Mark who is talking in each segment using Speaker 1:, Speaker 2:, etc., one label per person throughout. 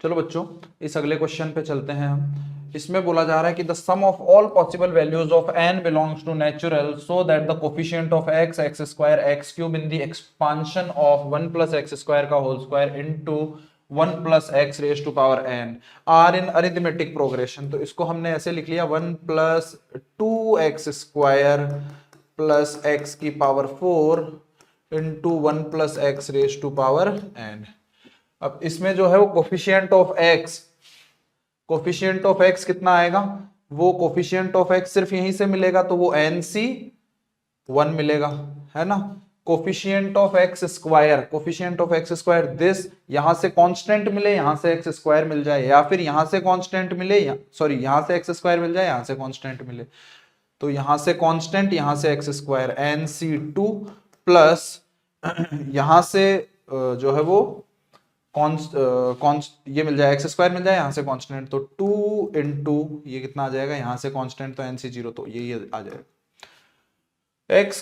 Speaker 1: चलो बच्चों इस अगले क्वेश्चन पे चलते हैं हम। इसमें बोला जा रहा है कि the sum of all possible values of n belongs to natural so that the coefficient of x x square x cube in the expansion of 1 plus x square का whole square into 1 plus x raise to power n are in arithmetic progression. तो इसको हमने ऐसे लिख लिया 1 plus 2x square plus x की power 4 into 1 plus x raise to power n। अब इसमें जो है वो कोफिशिएंट ऑफ x कितना आएगा, वो कोफिशिएंट ऑफ x सिर्फ यहीं से मिलेगा तो वो nc1 मिलेगा, है ना। Coefficient of x square this यहां से कांस्टेंट मिले, यहां से x स्क्वायर मिल जाए, या फिर यहां से कांस्टेंट मिले, यहां से x स्क्वायर मिल जाए, यहां से कांस्टेंट मिले। तो यहां से कांस्टेंट, यहां से x स्क्वायर nc2 प्लस यहां से जो है वो ये मिल जाए, एक्स स्क्वायर मिल जाए, यहां से कांस्टेंट, तो 2 इंटू ये कितना आ जाएगा, यहां से कांस्टेंट तो nc0, तो ये आ जाएगा। एक्स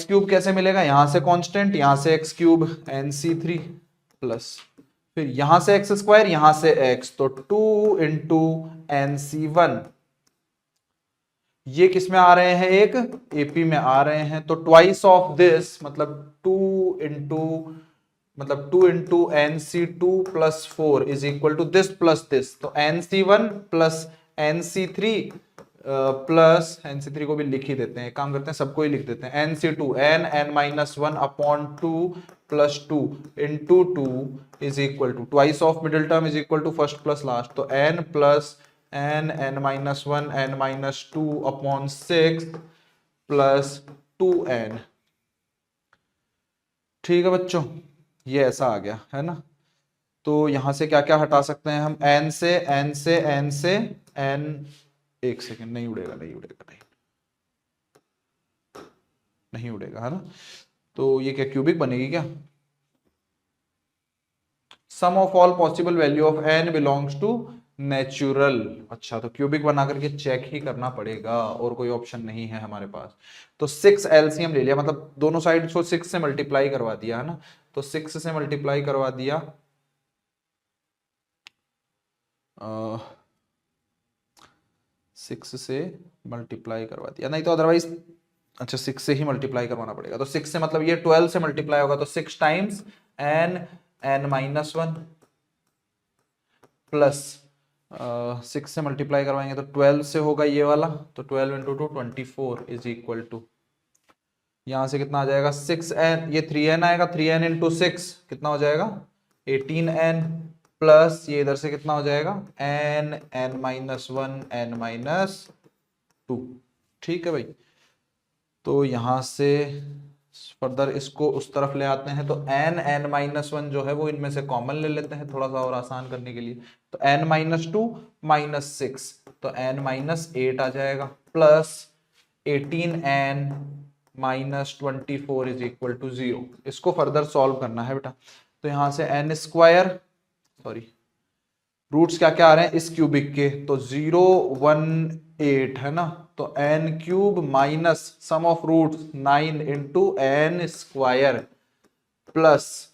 Speaker 1: क्यूब कैसे मिलेगा, यहां से कांस्टेंट, यहां से एक्स क्यूब nc3 प्लस फिर यहां से एक्स स्क्वायर, यहां से x, तो 2 इंटू nc1। ये किस में आ रहे हैं, एक एपी में आ रहे हैं, तो ट्वाइस ऑफ दिस मतलब 2 into nc2 plus 4 is equal to this plus this, तो nc1 plus nc3 plus nc3 को भी लिख ही देते हैं, एक काम करते हैं सबको ही लिख देते हैं, nc2 n-1 upon 2 plus 2 into 2 is equal to twice of middle term is equal to first plus last, तो n plus n-1 n-2 upon 6 plus 2n। ठीक है बच्चों, ये ऐसा आ गया, है ना। तो यहां से क्या क्या हटा सकते हैं हम, n से n, एक सेकेंड, नहीं उड़ेगा, नहीं उड़ेगा, है ना। तो ये क्या क्यूबिक बनेगी क्या, sum of all possible value of n belongs to natural. अच्छा, तो क्यूबिक बना करके चेक ही करना पड़ेगा, और कोई ऑप्शन नहीं है हमारे पास। तो 6 एलसीएम ले लिया, मतलब दोनों साइड को 6 से मल्टीप्लाई करवा दिया, है ना। तो 6 से मल्टीप्लाई करवा दिया, 6 से मल्टीप्लाई करवा दिया, नहीं तो अदरवाइज, अच्छा 6 से ही मल्टीप्लाई करवाना पड़ेगा। तो 6 से मतलब ये 12 से मल्टीप्लाई होगा, तो 6 टाइम्स n-1 प्लस 6 से मल्टीप्लाई करवाएंगे तो 12 से होगा ये वाला, तो 12 इंटू 2 24 इज इक्वल टू, यहां से कितना आ जाएगा 6n, ये 3n आएगा, 3n इंटू 6 कितना हो जाएगा 18n प्लस ये इधर से कितना हो जाएगा n-1 n-2। ठीक है भाई, तो यहां से फर्दर इसको उस तरफ ले आते हैं, तो n-1 जो है वो इनमें से कॉमन ले लेते हैं थोड़ा सा और आसान करने के लिए, तो n-2 -6, तो n-8 आ जाएगा, plus 18n -24 is equal to 0। इसको फर्दर सॉल्व करना है बेटा, तो यहां से n स्क्वायर, सॉरी रूट्स क्या क्या आ रहे हैं इस क्यूबिक के, तो 0 1 8 है ना, तो n cube minus sum of roots 9 into n square plus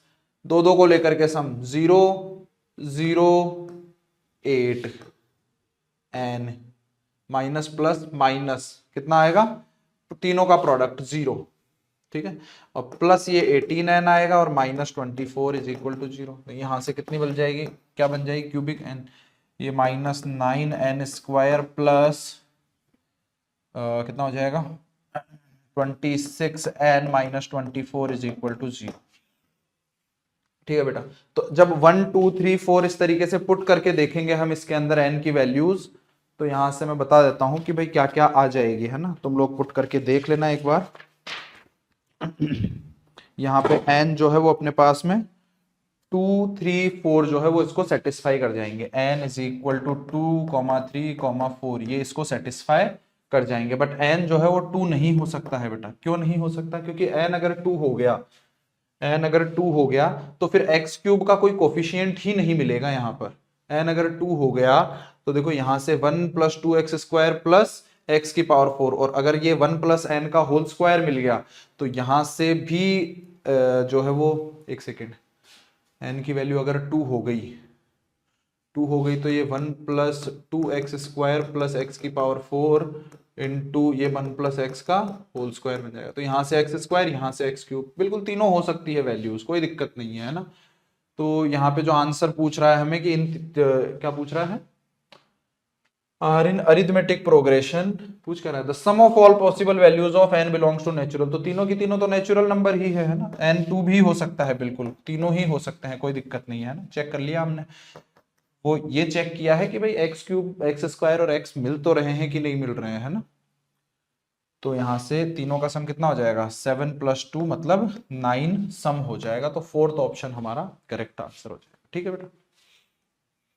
Speaker 1: दो को लेकर के sum 0 0 8 n minus plus minus कितना आएगा, तीनों का प्रोडक्ट 0। ठीक है, और प्लस ये 18n आएगा और -24 इज इक्वल टू 0। तो यहां से कितनी बन जाएगी, क्या बन जाएगी क्यूबिक n, ये -9n स्क्वायर प्लस कितना हो जाएगा 26n -24 इज इक्वल टू 0। ठीक है बेटा, तो जब 1 2 3 4 इस तरीके से पुट करके देखेंगे हम इसके अंदर n की वैल्यूज, तो यहां से मैं बता देता हूं कि भाई क्या क्या आ जाएगी, है ना। तुम लोग पुट करके देख लेना एक बार। यहाँ पे n जो है वो अपने पास में 2 3 4 जो है वो इसको सेटिस्फाई कर जाएंगे, n इज इक्वल टू 2 3 4 ये इसको सेटिस्फाई कर जाएंगे, बट n जो है वो 2 नहीं हो सकता है बेटा। क्यों नहीं हो सकता, क्योंकि n अगर 2 हो गया, n अगर 2 हो गया तो फिर x क्यूब का कोई कोफिशिएंट ही नहीं मिलेगा यहाँ पर। n अगर 2 हो गया तो देखो यहां से 1 + 2x स्क्वायर प्लस x की पावर 4, और अगर ये 1 + n का होल स्क्वायर मिल गया तो यहां से भी जो है वो, एक सेकेंड, n की वैल्यू अगर 2 हो गई 2 हो गई तो ये 1 प्लस 2x² प्लस x की पावर 4 इंटू ये 1 प्लस एक्स का होल स्क्वायर बन जाएगा। तो यहाँ से x², यहाँ से x³, बिल्कुल तीनों हो सकती है वैल्यूज, कोई दिक्कत नहीं है ना। तो यहाँ पे जो आंसर पूछ रहा है हमें कि क्या पूछ रहा है, आर इन अरिथमेटिक प्रोग्रेशन पूछ कर रहा है the sum of all possible values of n belongs to natural. तो तीनों की तीनों तो नेचुरल नंबर ही है ना, n2 भी हो सकता है, बिल्कुल तीनों ही हो सकते हैं, कोई दिक्कत नहीं है ना। चेक कर लिया हमने, वो ये चेक किया है कि भाई x³ x² और x मिल तो रहे हैं कि नहीं मिल रहे हैं ना। तो यहाँ से तीनों का सम कितना हो जाएगा, 7 + 2 मतलब 9 सम हो जाएगा। तो फोर्थ ऑप्शन हमारा करेक्ट आंसर हो जाएगा। ठीक है बेटा।